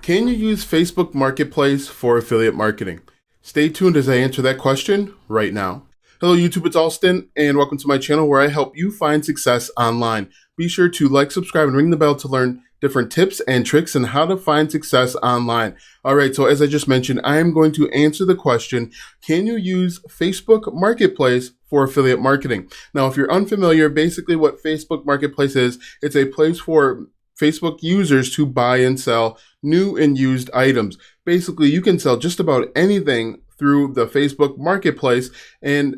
Can you use Facebook Marketplace for affiliate marketing? Stay tuned as I answer that question right now. Hello YouTube, it's Alston, and welcome to my channel where I help you find success online. Be sure to like, subscribe, and ring the bell to learn different tips and tricks on how to find success online. All right, so as I just mentioned, I am going to answer the question, can you use Facebook Marketplace for affiliate marketing? Now, if you're unfamiliar, basically what Facebook Marketplace is, it's a place for Facebook users to buy and sell new and used items. Basically, you can sell just about anything through the Facebook Marketplace. And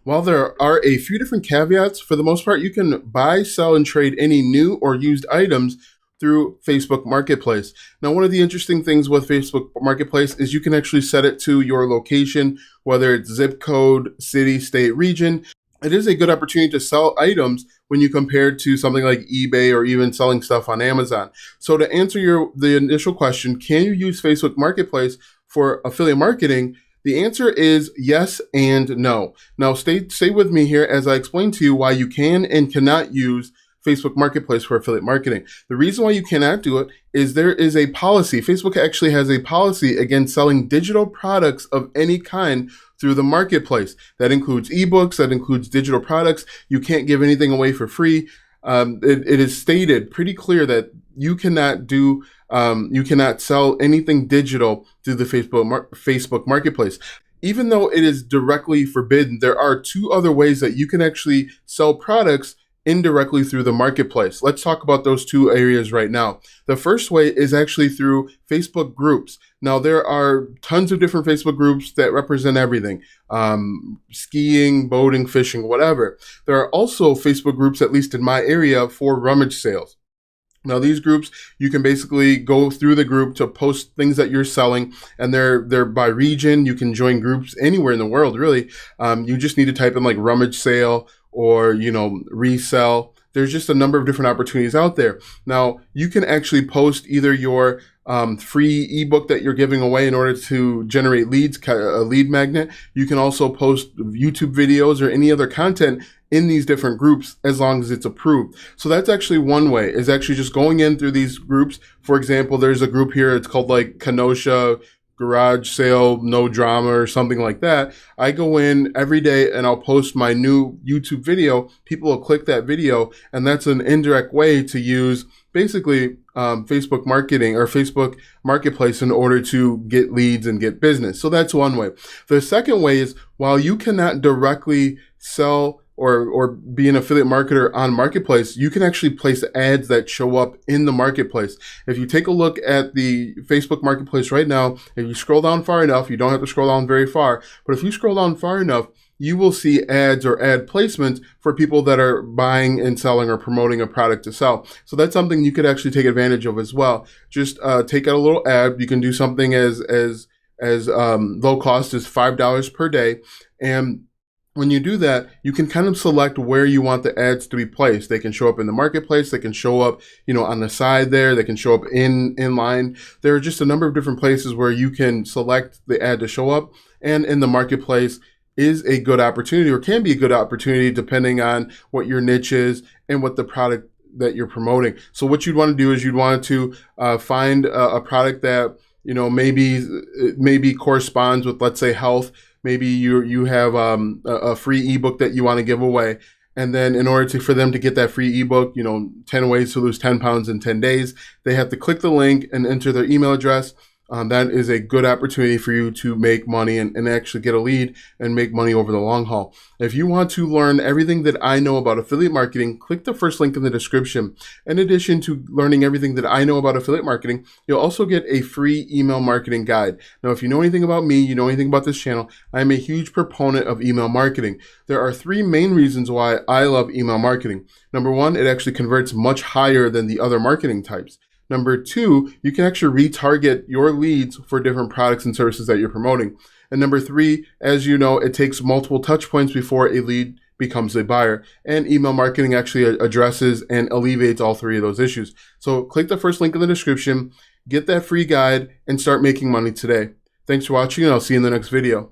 while there are a few different caveats, for the most part, you can buy, sell, and trade any new or used items through Facebook Marketplace. Now, one of the interesting things with Facebook Marketplace is you can actually set it to your location, whether it's zip code, city, state, region. It is a good opportunity to sell items when you compare it to something like eBay or even selling stuff on Amazon. So to answer the initial question, can you use Facebook Marketplace for affiliate marketing? The answer is yes and no. Now stay with me here as I explain to you why you can and cannot use Facebook Marketplace for affiliate marketing. The reason why you cannot do it is there is a policy. Facebook actually has a policy against selling digital products of any kind through the marketplace. That includes ebooks, that includes digital products. You can't give anything away for free. It is stated pretty clear that you cannot sell anything digital through the Facebook Marketplace. Even though it is directly forbidden, there are two other ways that you can actually sell products indirectly through the marketplace. Let's talk about those two areas right now. The first way is actually through Facebook groups. Now, there are tons of different Facebook groups that represent everything, skiing, boating, fishing, whatever. There are also Facebook groups, at least in my area, for rummage sales. Now, these groups, you can basically go through the group to post things that you're selling, and they're by region. You can join groups anywhere in the world, really. You just need to type in like rummage sale or, resell. There's just a number of different opportunities out there. Now, you can actually post either your free ebook that you're giving away in order to generate leads, a lead magnet. You can also post YouTube videos or any other content in these different groups as long as it's approved. So that's actually one way, is actually just going in through these groups. For example, there's a group here, it's called like Kenosha Garage Sale, No Drama, or something like that. I go in every day and I'll post my new YouTube video. People will click that video, and that's an indirect way to use basically Facebook marketing or Facebook Marketplace in order to get leads and get business. So that's one way. The second way is, while you cannot directly sell or be an affiliate marketer on Marketplace, you can actually place ads that show up in the Marketplace. If you take a look at the Facebook Marketplace right now, if you scroll down far enough, you don't have to scroll down very far, but if you scroll down far enough, you will see ads or ad placements for people that are buying and selling or promoting a product to sell. So that's something you could actually take advantage of as well. Just take out a little ad. You can do something as low cost as $5 per day, and when you do that, you can kind of select where you want the ads to be placed. They can show up in the marketplace. They can show up, on the side there. They can show up in line. There are just a number of different places where you can select the ad to show up. And in the marketplace is a good opportunity, or can be a good opportunity, depending on what your niche is and what the product that you're promoting. So what you'd want to do is you'd want to find a product that, maybe corresponds with, let's say, health. Maybe you have a free ebook that you want to give away. And then in order for them to get that free ebook, 10 ways to lose 10 pounds in 10 days, they have to click the link and enter their email address. That is a good opportunity for you to make money and actually get a lead and make money over the long haul. If you want to learn everything that I know about affiliate marketing, click the first link in the description. In addition to learning everything that I know about affiliate marketing, you'll also get a free email marketing guide. Now, if you know anything about me, you know anything about this channel, I'm a huge proponent of email marketing. There are three main reasons why I love email marketing. Number one, it actually converts much higher than the other marketing types. Number two, you can actually retarget your leads for different products and services that you're promoting. And number three, as you know, it takes multiple touch points before a lead becomes a buyer. And email marketing actually addresses and alleviates all three of those issues. So click the first link in the description, get that free guide, and start making money today. Thanks for watching, and I'll see you in the next video.